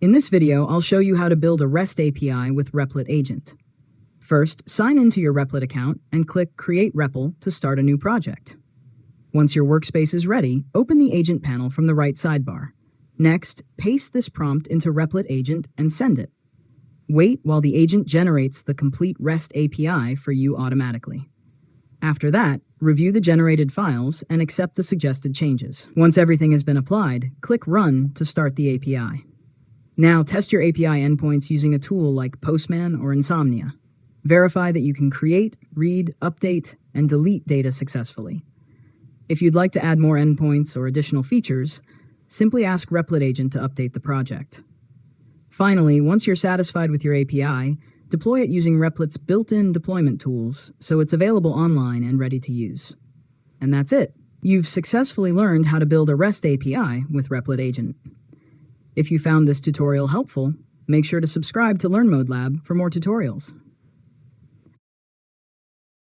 In this video, I'll show you how to build a REST API with Replit Agent. First, sign into your Replit account and click Create REPL to start a new project. Once your workspace is ready, open the Agent panel from the right sidebar. Next, paste this prompt into Replit Agent and send it. Wait while the agent generates the complete REST API for you automatically. After that, review the generated files and accept the suggested changes. Once everything has been applied, click Run to start the API. Now test your API endpoints using a tool like Postman or Insomnia. Verify that you can create, read, update, and delete data successfully. If you'd like to add more endpoints or additional features, simply ask Replit Agent to update the project. Finally, once you're satisfied with your API, deploy it using Replit's built-in deployment tools so it's available online and ready to use. And that's it. You've successfully learned how to build a REST API with Replit Agent. If you found this tutorial helpful, make sure to subscribe to Learn Mode Lab for more tutorials.